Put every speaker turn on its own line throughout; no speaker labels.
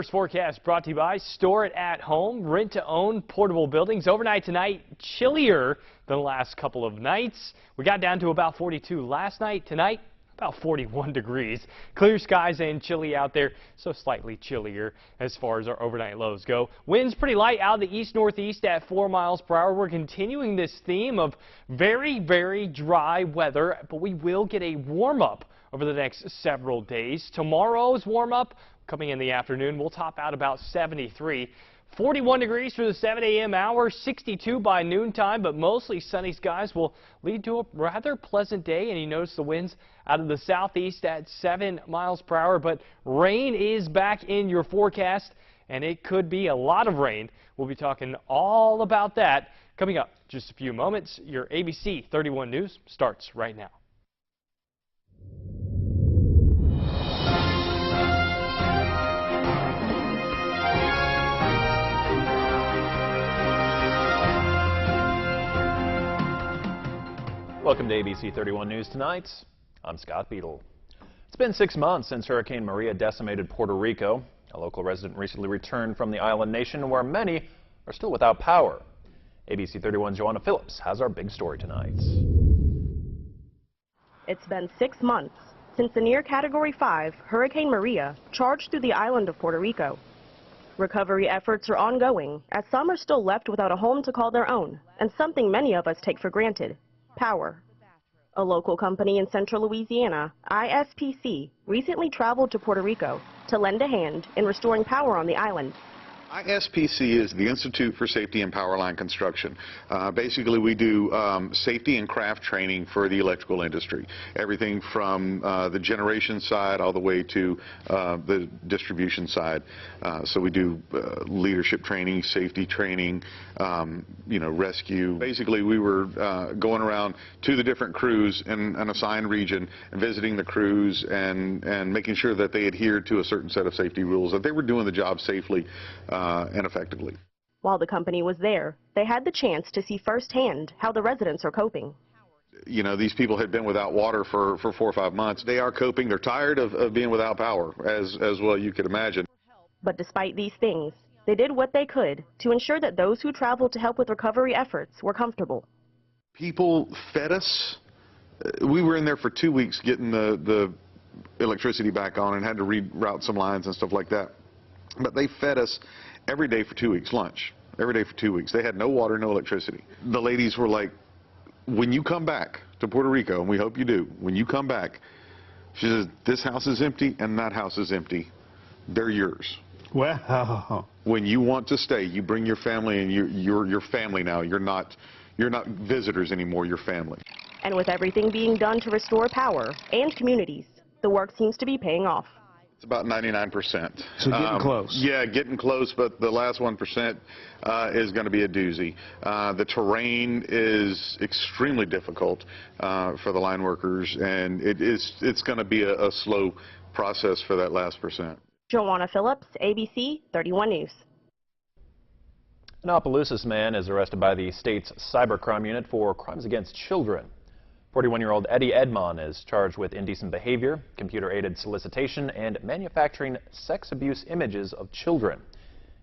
first forecast brought to you by Store It at Home, rent to own portable buildings. Overnight tonight, chillier than the last couple of nights. We got down to about 42 last night. Tonight, about 41 degrees. Clear skies and chilly out there, so slightly chillier as far as our overnight lows go. Winds pretty light out of the east-northeast at 4 miles per hour. We're continuing this theme of very, very dry weather, but we will get a warm-up over the next several days. Tomorrow's warm-up coming in the afternoon. We'll top out about 73. 41 degrees for the 7 a.m. hour, 62 by noontime, but mostly sunny skies will lead to a rather pleasant day. And you notice the winds out of the southeast at 7 miles per hour, but rain is back in your forecast, and it could be a lot of rain. We'll be talking all about that coming up just a few moments. Your ABC 31 News starts right now.
Welcome to ABC 31 News Tonight. I'm Scott Beadle. It's been 6 months since Hurricane Maria decimated Puerto Rico. A local resident recently returned from the island nation where many are still without power. ABC 31's Joanna Phillips has our big story tonight.
It's been 6 months since the near Category 5 Hurricane Maria charged through the island of Puerto Rico. Recovery efforts are ongoing as some are still left without a home to call their own and something many of us take for granted. Power. A local company in central Louisiana, ISPC, recently traveled to Puerto Rico to lend a hand in restoring power on the island.
ISPC is the Institute for Safety and Powerline Construction. Basically, we do safety and craft training for the electrical industry. Everything from the generation side all the way to the distribution side. So we do leadership training, safety training, rescue. Basically, we were going around to the different crews in an assigned region and visiting the crews and making sure that they adhered to a certain set of safety rules, that they were doing the job safely and effectively.
While the company was there, they had the chance to see firsthand how the residents are coping.
You know, these people had been without water for 4 or 5 months. They are coping. They're tired of being without power, as well you could imagine.
But despite these things, they did what they could to ensure that those who traveled to help with recovery efforts were comfortable.
People fed us. We were in there for 2 weeks getting the electricity back on and had to reroute some lines and stuff like that. But they fed us every day for 2 weeks, lunch, every day for 2 weeks. They had no water, no electricity. The ladies were like, when you come back to Puerto Rico, and we hope you do, when you come back, she says, this house is empty and that house is empty. They're yours.
Wow.
When you want to stay, you bring your family, and you're your family now. You're not visitors anymore, you're family.
And with everything being done to restore power and communities, the work seems to be paying off.
It's about 99%.
So getting close.
Yeah, getting close, but the last 1% is going to be a doozy. The terrain is extremely difficult for the line workers, and it's going to be a slow process for that last percent.
Joanna Phillips, ABC 31 News.
An Opelousas man is arrested by the state's cybercrime unit for crimes against children. 41-year-old Eddie Edmond is charged with indecent behavior, computer-aided solicitation, and manufacturing sex abuse images of children.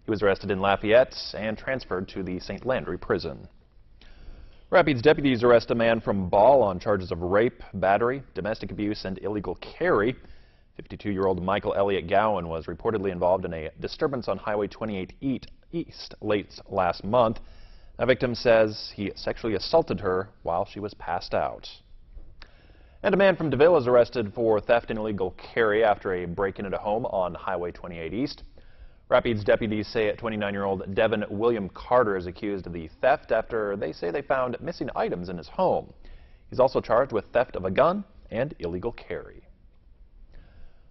He was arrested in Lafayette and transferred to the St. Landry prison. Rapids deputies arrest a man from Ball on charges of rape, battery, domestic abuse, and illegal carry. 52-year-old Michael Elliott Gowan was reportedly involved in a disturbance on Highway 28 East late last month. A victim says he sexually assaulted her while she was passed out. And a man from DeVille is arrested for theft and illegal carry after a break-in at a home on Highway 28 East. Rapids deputies say 29-year-old Devin William Carter is accused of the theft after they say they found missing items in his home. He's also charged with theft of a gun and illegal carry.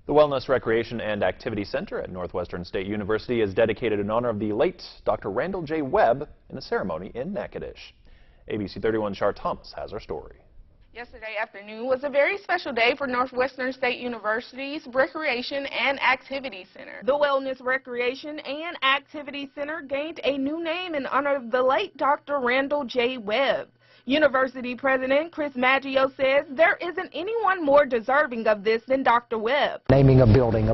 The Wellness, Recreation, and Activity Center at Northwestern State University is dedicated in honor of the late Dr. Randall J. Webb in a ceremony in Natchitoches. ABC 31's Char Thomas has our story.
Yesterday afternoon was a very special day for Northwestern State University's Recreation and Activity Center. The Wellness, Recreation, and Activity Center gained a new name in honor of the late Dr. Randall J. Webb. University President Chris Maggio says there isn't anyone more deserving of this than Dr. Webb.
Naming a building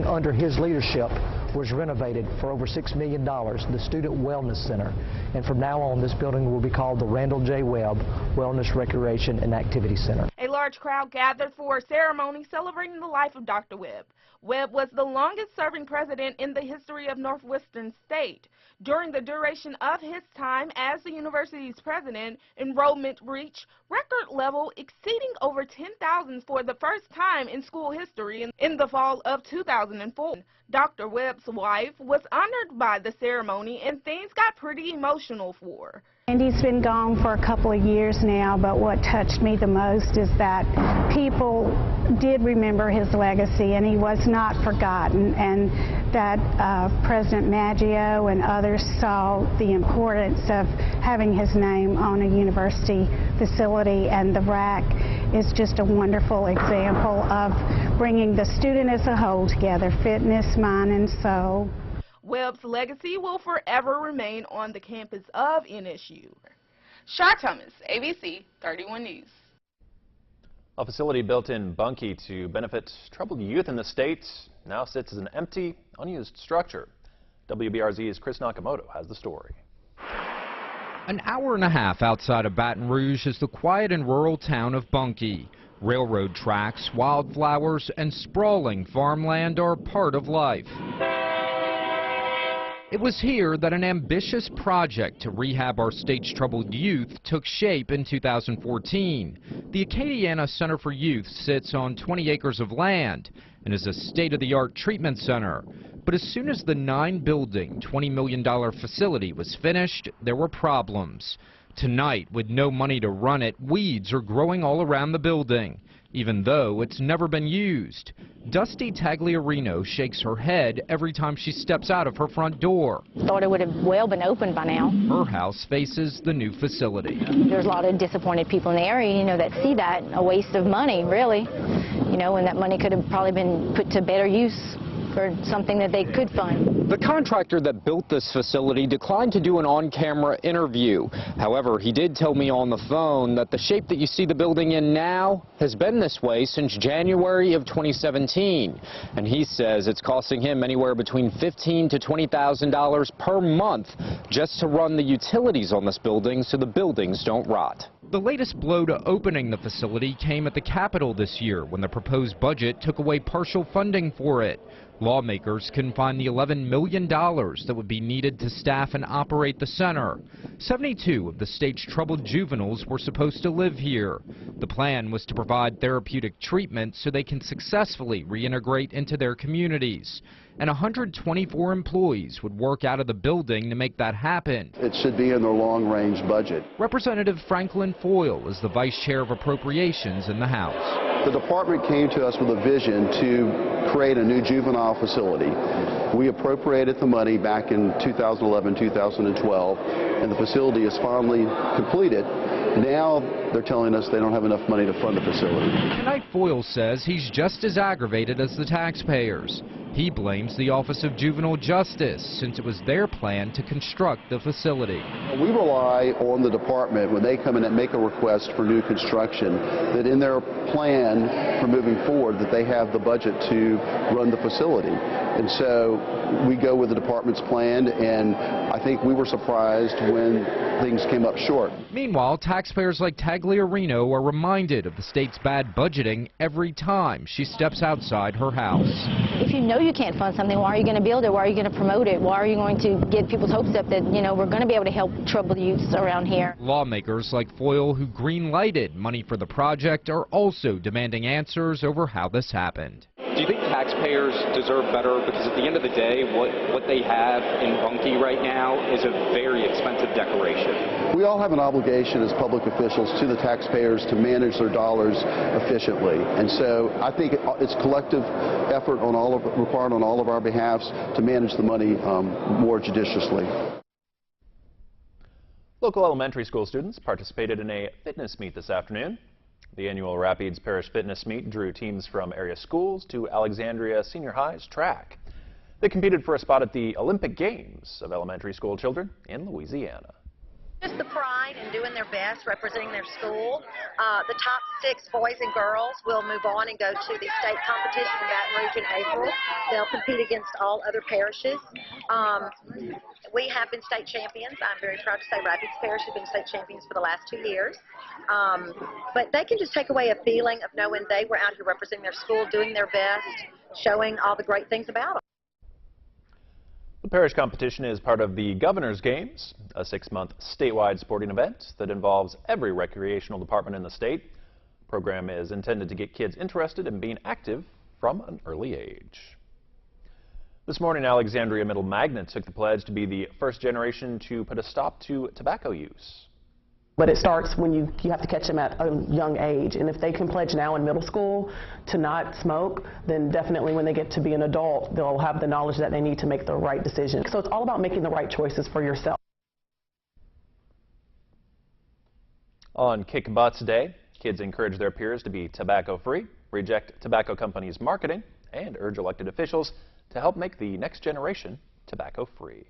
under his leadership was renovated for over $6 million, the Student Wellness Center. And from now on, this building will be called the Randall J. Webb Wellness, Recreation, and Activity Center.
A large crowd gathered for a ceremony celebrating the life of Dr. Webb. Webb was the longest-serving president in the history of Northwestern State. During the duration of his time as the university's president, enrollment reached record level, exceeding over 10,000 for the first time in school history in the fall of 2004. Dr. Webb's wife was honored by the ceremony, and things got pretty emotional for her.
Andy's been gone for a couple of years now, but what touched me the most is that people did remember his legacy, and he was not forgotten, and that President Maggio and others saw the importance of having his name on a university facility, and the RAC is just a wonderful example of bringing the student as a whole together, fitness, mind, and soul.
Webb's legacy will forever remain on the campus of NSU. Shar Thomas, ABC 31 News.
A facility built in Bunkie to benefit troubled youth in the state now sits as an empty, unused structure. WBRZ's Chris Nakamoto has the story.
An hour and a half outside of Baton Rouge is the quiet and rural town of Bunkie. Railroad tracks, wildflowers, and sprawling farmland are part of life. It was here that an ambitious project to rehab our state's troubled youth took shape in 2014. The Acadiana Center for Youth sits on 20 acres of land and is a state-of-the-art treatment center. But as soon as the 9-building, $20 million facility was finished, there were problems. Tonight, with no money to run it, weeds are growing all around the building, even though it's never been used. Dusty Tagliarino shakes her head every time she steps out of her front door.
Thought it would have well been open by now.
Her house faces the new facility.
There's a lot of disappointed people in the area, that see that, a waste of money, really. When that money could have probably been put to better use for something that they could fund.
The contractor that built this facility declined to do an on-camera interview. However, he did tell me on the phone that the shape that you see the building in now has been this way since January of 2017. And he says it's costing him anywhere between $15,000 to $20,000 per month just to run the utilities on this building so the buildings don't rot.
The latest blow to opening the facility came at the Capitol this year when the proposed budget took away partial funding for it. Lawmakers couldn't find the $11 million that would be needed to staff and operate the center. 72 of the state's troubled juveniles were supposed to live here. The plan was to provide therapeutic treatment so they can successfully reintegrate into their communities. And 124 employees would work out of the building to make that happen.
It should be in their long-range budget.
Representative Franklin Foyle is the Vice Chair of Appropriations in the House.
The department came to us with a vision to create a new juvenile facility. We appropriated the money back in 2011, 2012, and the facility is finally completed. Now they're telling us they don't have enough money to fund the facility.
Tonight, Foyle says he's just as aggravated as the taxpayers. He blames the Office of Juvenile Justice since it was their plan to construct the facility.
We rely on the department when they come in and make a request for new construction that in their plan for moving forward that they have the budget to run the facility. And so we go with the department's plan, and I think we were surprised when things came up short.
Meanwhile, taxpayers like Tagliarino are reminded of the state's bad budgeting every time she steps outside her house.
If you know you can't fund something, why are you going to build it? Why are you going to promote it? Why are you going to get people's hopes up that, we're going to be able to help troubled youths around here?
Lawmakers like Foyle, who green-lighted money for the project, are also demanding answers over how this happened.
Do you think taxpayers deserve better? Because at the end of the day, what they have in Bunkie right now is a very expensive decoration.
We all have an obligation as public officials to the taxpayers to manage their dollars efficiently. And so I think it's collective effort required on all of our behalfs to manage the money more judiciously.
Local elementary school students participated in a fitness meet this afternoon. The annual Rapides Parish Fitness Meet drew teams from area schools to Alexandria Senior High's track. They competed for a spot at the Olympic Games of elementary school children in Louisiana.
Just the pride and doing their best, representing their school. The top 6 boys and girls will move on and go to the state competition in Baton Rouge in April. They'll compete against all other parishes. We have been state champions. I'm very proud to say Rapids Parish has been state champions for the last 2 years. But they can just take away a feeling of knowing they were out here representing their school, doing their best, showing all the great things about them.
The parish competition is part of the Governor's Games, a 6-month statewide sporting event that involves every recreational department in the state. The program is intended to get kids interested in being active from an early age. This morning, Alexandria Middle Magnet took the pledge to be the first generation to put a stop to tobacco use.
But it starts when you have to catch them at a young age. And if they can pledge now in middle school to not smoke, then definitely when they get to be an adult, they'll have the knowledge that they need to make the right decision. So it's all about making the right choices for yourself.
On Kick Butts Day, kids encourage their peers to be tobacco-free, reject tobacco companies' marketing, and urge elected officials to help make the next generation tobacco-free.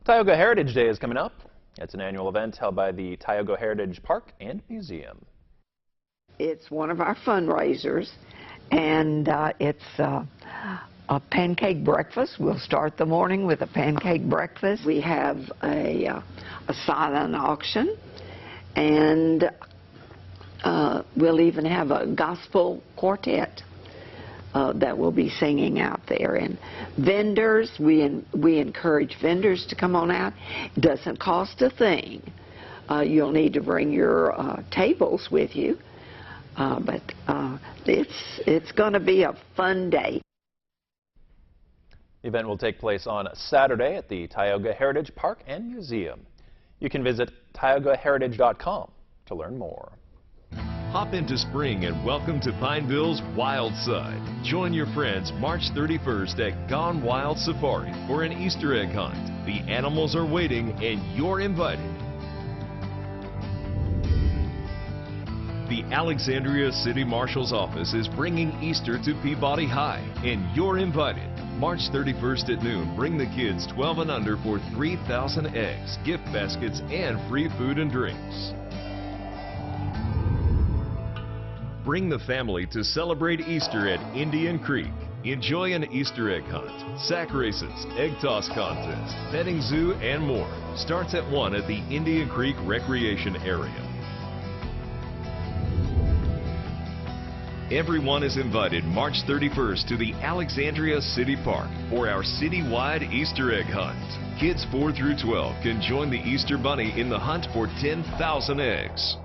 Tioga Heritage Day is coming up. It's an annual event held by the Tioga Heritage Park and Museum.
It's one of our fundraisers, and it's a pancake breakfast. We'll start the morning with a pancake breakfast. We have a silent auction, and we'll even have a gospel quartet that will be singing out there. And vendors, we encourage vendors to come on out. It doesn't cost a thing. You'll need to bring your tables with you, but it's going to be a fun day.
The event will take place on Saturday at the Tioga Heritage Park and Museum. You can visit tiogaheritage.com to learn more.
Hop into spring and welcome to Pineville's Wild Side. Join your friends March 31st at Gone Wild Safari for an Easter egg hunt. The animals are waiting and you're invited. The Alexandria City Marshal's office is bringing Easter to Peabody High, and you're invited. March 31st at noon, bring the kids 12 and under for 3,000 eggs, gift baskets, and free food and drinks. Bring the family to celebrate Easter at Indian Creek. Enjoy an Easter egg hunt, sack races, egg toss contest, petting zoo, and more. Starts at 1 at the Indian Creek Recreation Area. Everyone is invited March 31st to the Alexandria City Park for our citywide Easter egg hunt. Kids 4 through 12 can join the Easter Bunny in the hunt for 10,000 eggs.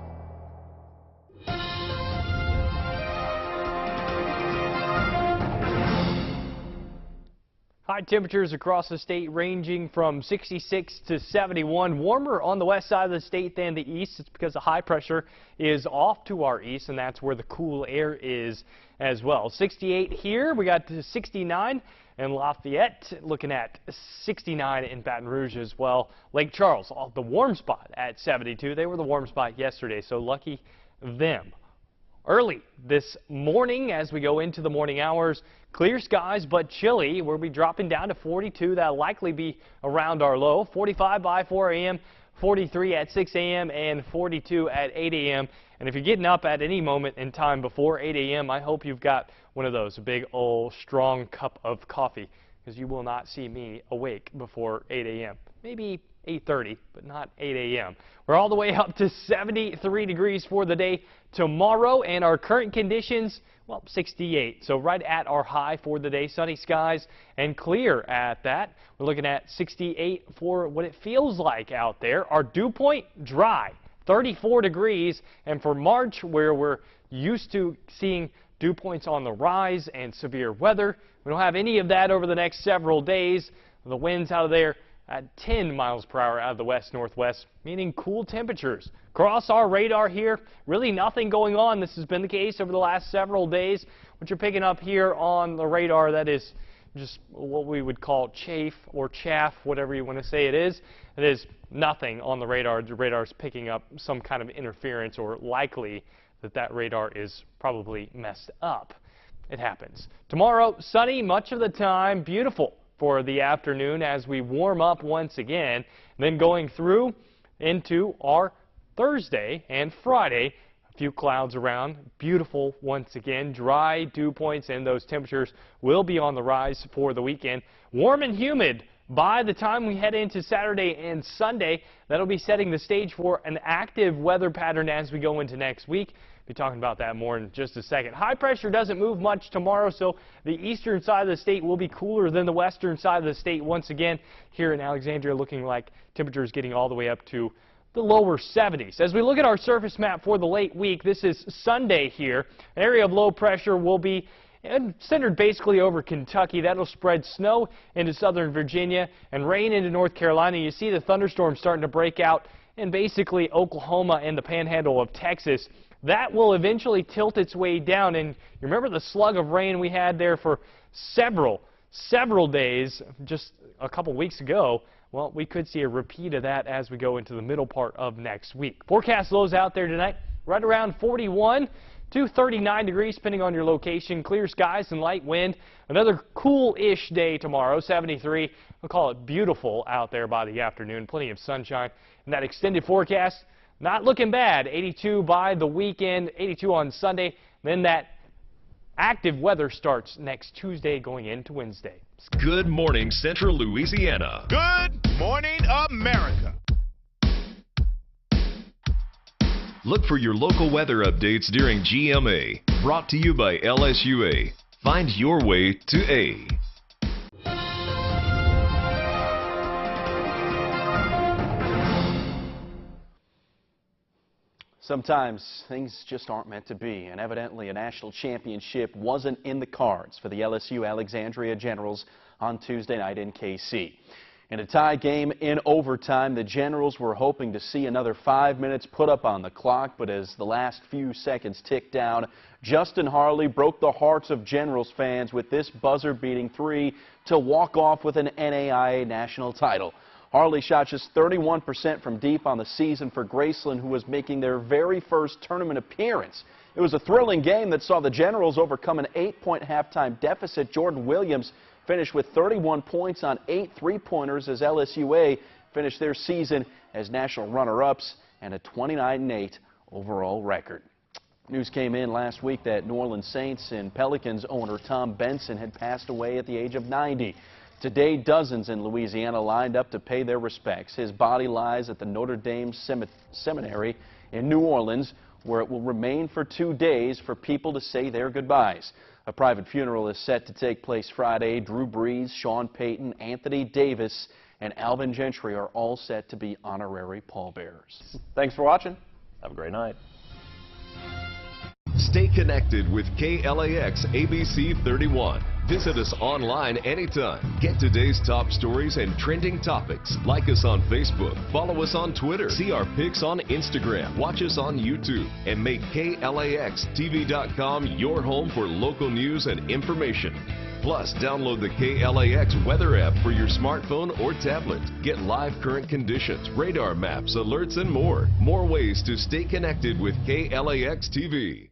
High temperatures across the state ranging from 66 to 71. Warmer on the west side of the state than the east. It's because the high pressure is off to our east, and that's where the cool air is as well. 68 here. We got to 69 in Lafayette. Looking at 69 in Baton Rouge as well. Lake Charles, the warm spot at 72. They were the warm spot yesterday, so lucky them. Early this morning as we go into the morning hours, clear skies but chilly. We'll be dropping down to 42. That'll likely be around our low. 45 by 4 a.m., 43 at 6 a.m., and 42 at 8 a.m. And if you're getting up at any moment in time before 8 a.m., I hope you've got one of those, a big old strong cup of coffee, because you will not see me awake before 8 a.m. Maybe 8:30, but not 8 a.m. We're all the way up to 73 degrees for the day tomorrow, and our current conditions, well, 68. So right at our high for the day. Sunny skies and clear at that. We're looking at 68 for what it feels like out there. Our dew point, dry, 34 degrees. And for March, where we're used to seeing dew points on the rise and severe weather, we don't have any of that over the next several days. The winds out of there at 10 miles per hour out of the west-northwest, meaning cool temperatures. Across our radar here, really nothing going on. This has been the case over the last several days. What you're picking up here on the radar, that is just what we would call chaff or chaff, whatever you want to say it is. It is nothing on the radar. The radar is picking up some kind of interference, or likely that radar is probably messed up. It happens. Tomorrow, sunny much of the time, beautiful for the afternoon as we warm up once again. Then going through into our Thursday and Friday. A few clouds around. Beautiful once again. Dry dew points, and those temperatures will be on the rise for the weekend. Warm and humid by the time we head into Saturday and Sunday. That'll be setting the stage for an active weather pattern as we go into next week. Be talking about that more in just a second. High pressure doesn't move much tomorrow, so the eastern side of the state will be cooler than the western side of the state once again. Here in Alexandria, looking like temperatures getting all the way up to the lower 70s. As we look at our surface map for the late week, this is Sunday here. An area of low pressure will be centered basically over Kentucky. That'll spread snow into southern Virginia and rain into North Carolina. You see the thunderstorms starting to break out in basically Oklahoma and the panhandle of Texas. That will eventually tilt its way down, and you remember the slug of rain we had there for several days just a couple weeks ago. Well, we could see a repeat of that as we go into the middle part of next week. Forecast lows out there tonight, right around 41 to 39 degrees, depending on your location. Clear skies and light wind. Another cool-ish day tomorrow, 73. We'll call it beautiful out there by the afternoon. Plenty of sunshine. And that extended forecast, not looking bad. 82 by the weekend, 82 on Sunday. Then that active weather starts next Tuesday going into Wednesday.
Good morning, Central Louisiana.
Good morning, America.
Look for your local weather updates during GMA. Brought to you by LSUA. Find your way to A.
Sometimes things just aren't meant to be, and evidently a national championship wasn't in the cards for the LSU Alexandria Generals on Tuesday night in KC. In a tie game in overtime, the Generals were hoping to see another 5 minutes put up on the clock, but as the last few seconds ticked down, Justin Harley broke the hearts of Generals fans with this buzzer-beating three to walk off with an NAIA national title. Harley shot just 31% from deep on the season for Graceland, who was making their very first tournament appearance. It was a thrilling game that saw the Generals overcome an 8-point halftime deficit. Jordan Williams finished with 31 points on 8 three-pointers as LSUA finished their season as national runner-ups and a 29-8 overall record. News came in last week that New Orleans Saints and Pelicans owner Tom Benson had passed away at the age of 90. Today, dozens in Louisiana lined up to pay their respects. His body lies at the Notre Dame Cemetery in New Orleans, where it will remain for 2 days for people to say their goodbyes. A private funeral is set to take place Friday. Drew Brees, Sean Payton, Anthony Davis, and Alvin Gentry are all set to be honorary pallbearers.
Thanks for watching. Have a great night.
Stay connected with KLAX ABC 31. Visit us online anytime. Get today's top stories and trending topics. Like us on Facebook. Follow us on Twitter. See our pics on Instagram. Watch us on YouTube. And make KLAXTV.com your home for local news and information. Plus, download the KLAX weather app for your smartphone or tablet. Get live current conditions, radar maps, alerts, and more. More ways to stay connected with KLAX TV.